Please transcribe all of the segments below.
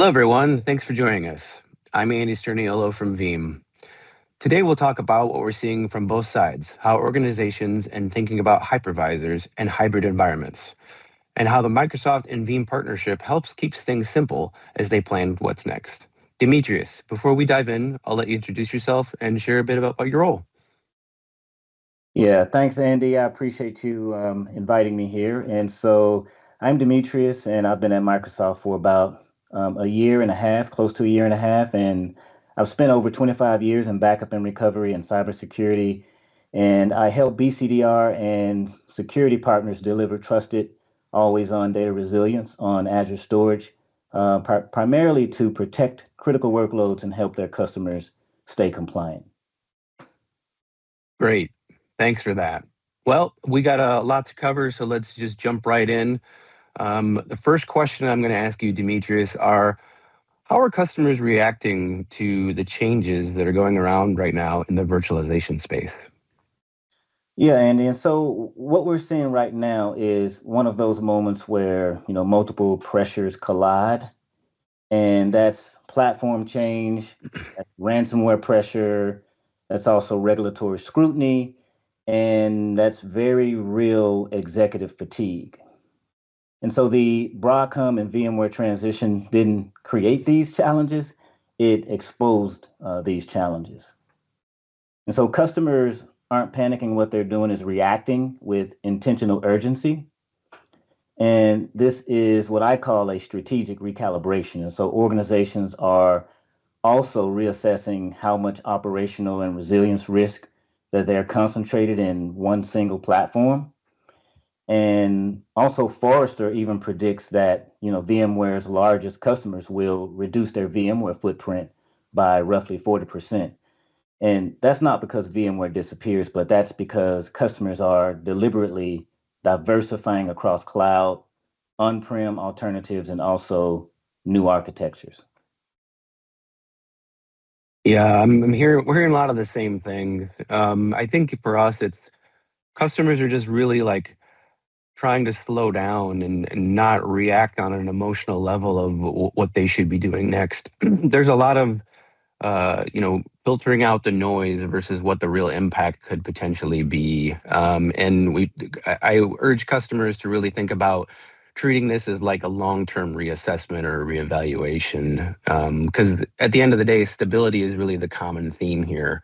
Hello, everyone. Thanks for joining us. I'm Andy Sterniolo from Veeam. Today, we'll talk about what we're seeing from both sides, how organizations and thinking about hypervisors and hybrid environments, and how the Microsoft and Veeam partnership helps keeps things simple as they plan what's next. Demetrius, before we dive in, I'll let you introduce yourself and share a bit about your role. Yeah, thanks, Andy. I appreciate you inviting me here. And so I'm Demetrius, and I've been at Microsoft for about a year and a half, close to a year and a half. And I've spent over 25 years in backup and recovery and cybersecurity. And I help BCDR and security partners deliver trusted, always on data resilience on Azure storage, primarily to protect critical workloads and help their customers stay compliant. Great. Thanks for that. Well, we got a lot to cover, so let's just jump right in. The first question I'm going to ask you, Demetrius, are how are customers reacting to the changes that are going around right now in the virtualization space? Yeah, Andy. And so what we're seeing right now is one of those moments where, multiple pressures collide, and that's platform change, that's ransomware pressure, that's also regulatory scrutiny, and that's very real executive fatigue. And so the Broadcom and VMware transition didn't create these challenges, it exposed these challenges. And so customers aren't panicking. What they're doing is reacting with intentional urgency. And this is what I call a strategic recalibration. And so organizations are also reassessing how much operational and resilience risk that they're concentrated in one single platform. And also Forrester even predicts that, VMware's largest customers will reduce their VMware footprint by roughly 40%. And that's not because VMware disappears, but that's because customers are deliberately diversifying across cloud, on-prem alternatives, and also new architectures. Yeah, we're hearing a lot of the same thing. I think for us, it's customers are just really like trying to slow down and not react on an emotional level of what they should be doing next. There's a lot of filtering out the noise versus what the real impact could potentially be. I urge customers to really think about treating this as like a long-term reassessment or reevaluation, because at the end of the day, stability is really the common theme here.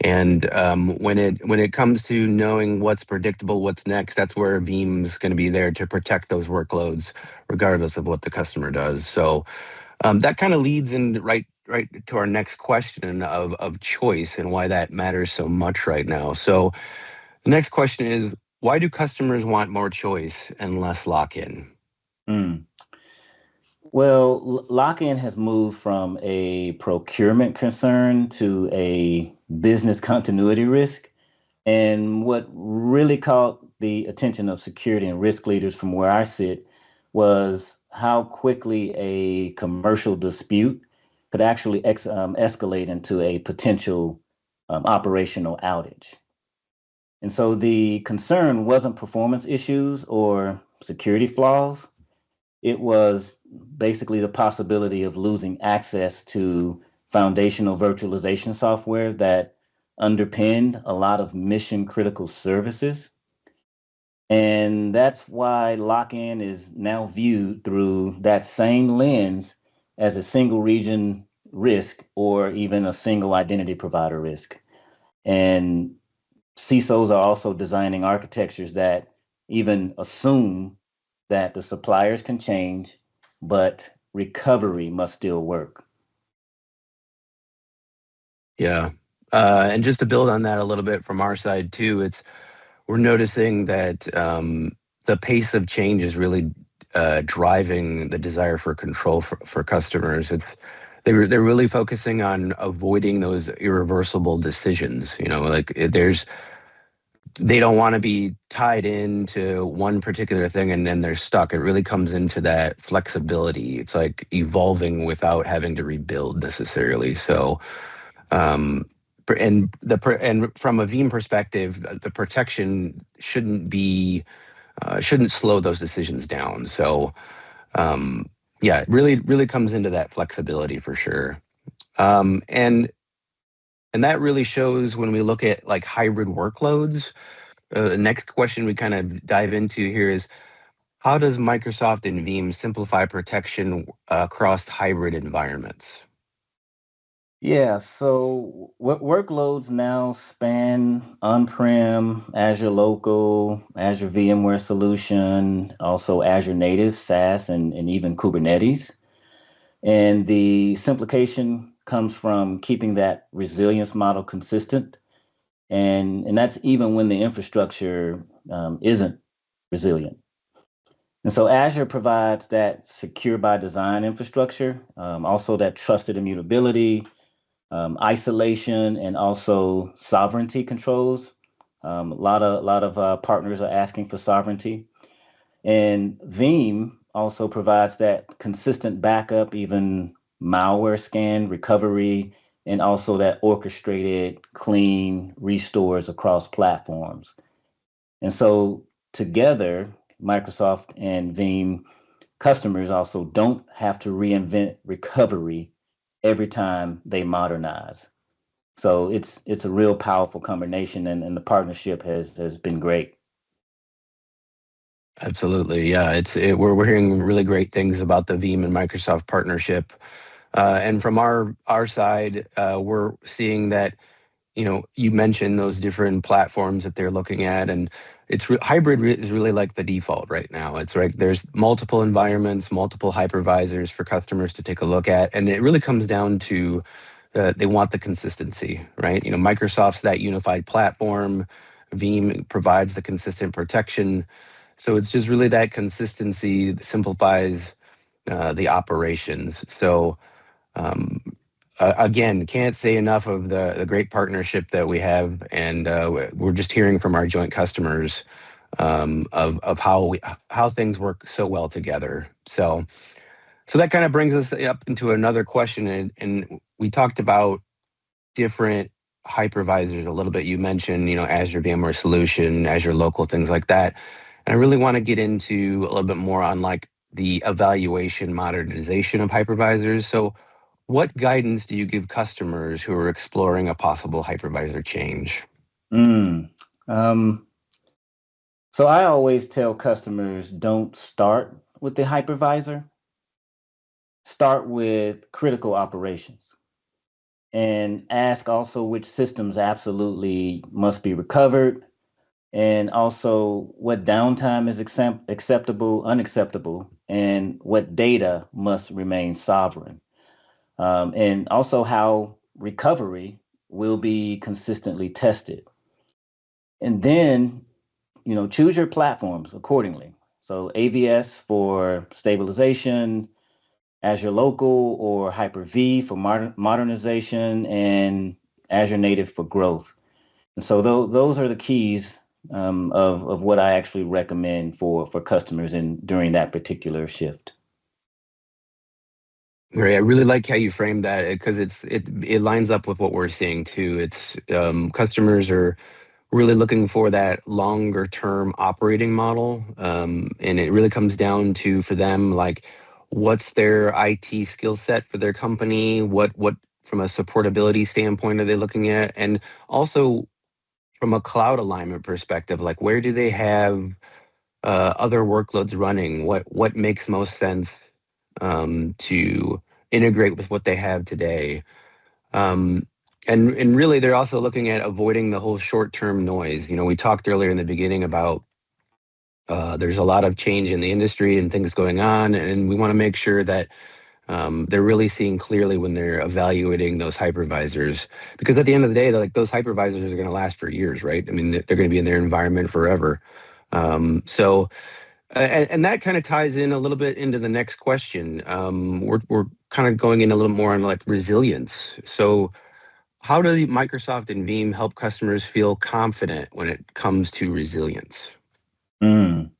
And when it comes to knowing what's predictable, what's next, that's where Veeam's going to be there to protect those workloads, regardless of what the customer does. So that kind of leads in right to our next question of choice and why that matters so much right now. So the next question is, why do customers want more choice and less lock-in? Well, lock-in has moved from a procurement concern to a business continuity risk. And what really caught the attention of security and risk leaders from where I sit was how quickly a commercial dispute could actually escalate into a potential operational outage. And so the concern wasn't performance issues or security flaws. It was basically the possibility of losing access to foundational virtualization software that underpinned a lot of mission critical services. And that's why lock-in is now viewed through that same lens as a single region risk or even a single identity provider risk. And CISOs are also designing architectures that even assume that the suppliers can change, but recovery must still work. Yeah. And just to build on that a little bit from our side too, we're noticing that the pace of change is really driving the desire for control for customers. They're really focusing on avoiding those irreversible decisions. They don't want to be tied into one particular thing and then they're stuck. It really comes into that flexibility. It's like evolving without having to rebuild necessarily. So, and from a Veeam perspective, the protection shouldn't slow those decisions down. So, Yeah, it really comes into that flexibility for sure. Um, and and that really shows when we look at like hybrid workloads. The next question we kind of dive into here is how does Microsoft and Veeam simplify protection across hybrid environments? Yeah, so workloads now span on-prem, Azure Local, Azure VMware Solution, also Azure Native, SaaS, and even Kubernetes. And the simplification comes from keeping that resilience model consistent. And that's even when the infrastructure isn't resilient. And so Azure provides that secure by design infrastructure, also that trusted immutability, isolation, and also sovereignty controls. A lot of partners are asking for sovereignty, and Veeam also provides that consistent backup, even malware scan recovery, and also that orchestrated clean restores across platforms. And so together, Microsoft and Veeam customers also don't have to reinvent recovery every time they modernize. So it's a real powerful combination, and the partnership has been great. Absolutely, yeah. We're hearing really great things about the Veeam and Microsoft partnership, and from our side, we're seeing that you mentioned those different platforms that they're looking at, and is really like the default right now. It's right there's multiple environments, multiple hypervisors for customers to take a look at, and it really comes down to they want the consistency, right? Microsoft's that unified platform. Veeam provides the consistent protection. So it's just really that consistency that simplifies the operations. So um, again, can't say enough of the great partnership that we have, and we're just hearing from our joint customers of how things work so well together. So that kind of brings us up into another question, and we talked about different hypervisors a little bit. You mentioned, Azure VMware Solution, Azure Local, things like that. And I really want to get into a little bit more on like the evaluation modernization of hypervisors. So what guidance do you give customers who are exploring a possible hypervisor change? Mm. Um, so I always tell customers don't start with the hypervisor, start with critical operations, and ask also which systems absolutely must be recovered, and also what downtime is acceptable, unacceptable, and what data must remain sovereign, and also how recovery will be consistently tested. And then, choose your platforms accordingly. So AVS for stabilization, Azure Local or Hyper-V for modernization, and Azure Native for growth. And so those are the keys of what I actually recommend for customers in during that particular shift. Great. I really like how you framed that because it lines up with what we're seeing too. It's customers are really looking for that longer term operating model, and it really comes down to for them like what's their IT skill set for their company, what from a supportability standpoint are they looking at, and also from a cloud alignment perspective, like where do they have other workloads running? What makes most sense to integrate with what they have today? Um, and really, they're also looking at avoiding the whole short-term noise. We talked earlier in the beginning about there's a lot of change in the industry and things going on, and we want to make sure that they're really seeing clearly when they're evaluating those hypervisors. Because at the end of the day, like those hypervisors are going to last for years, right? I mean, they're going to be in their environment forever. And that kind of ties in a little bit into the next question. We're kind of going in a little more on like resilience. So how does Microsoft and Veeam help customers feel confident when it comes to resilience? Mm.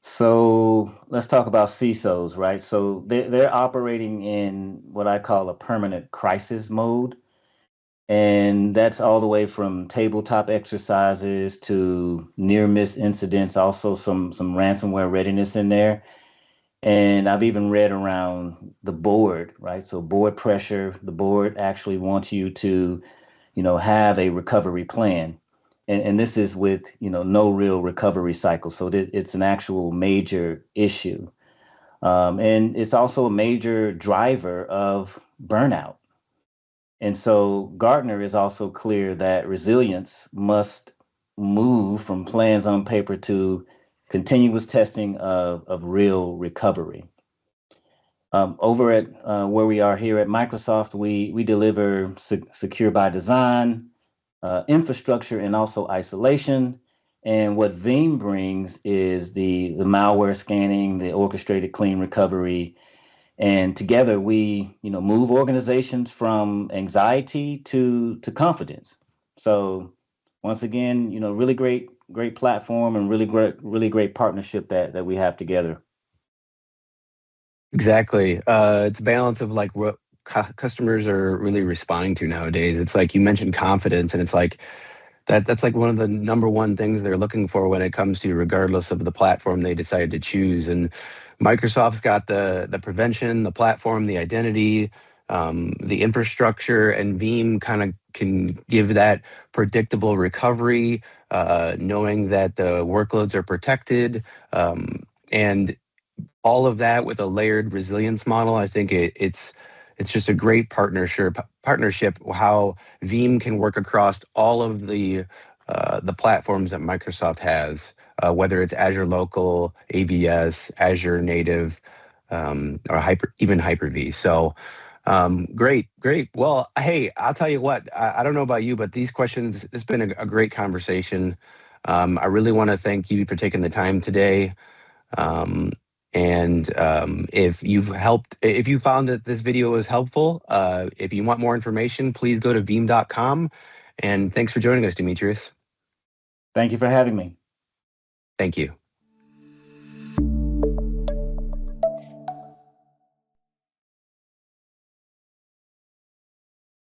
So let's talk about CISOs, right? So they're operating in what I call a permanent crisis mode. And that's all the way from tabletop exercises to near miss incidents, also some ransomware readiness in there. And I've even read around the board, right? So board pressure, the board actually wants you to, have a recovery plan. And this is with, no real recovery cycle. So it's an actual major issue. And it's also a major driver of burnout. And so Gartner is also clear that resilience must move from plans on paper to continuous testing of real recovery. Over at where we are here at Microsoft, we deliver secure by design, infrastructure, and also isolation. And what Veeam brings is the malware scanning, the orchestrated clean recovery, and together we move organizations from anxiety to confidence. So once again, really great platform and really great partnership that we have together. Exactly. It's a balance of like what customers are really responding to nowadays. It's like you mentioned confidence, and it's like that's like one of the number one things they're looking for when it comes to, regardless of the platform they decide to choose. And Microsoft's got the prevention, the platform, the identity, the infrastructure, and Veeam kind of can give that predictable recovery, knowing that the workloads are protected. And all of that with a layered resilience model, I think it's just a great partnership how Veeam can work across all of the platforms that Microsoft has, whether it's Azure Local, AVS, Azure Native, or even Hyper-V. So great. Well, hey, I'll tell you what, I don't know about you, but these questions, it's been a great conversation. I really want to thank you for taking the time today. Um, and if you found that this video was helpful, if you want more information, please go to veeam.com. And thanks for joining us, Demetrius. Thank you for having me. Thank you.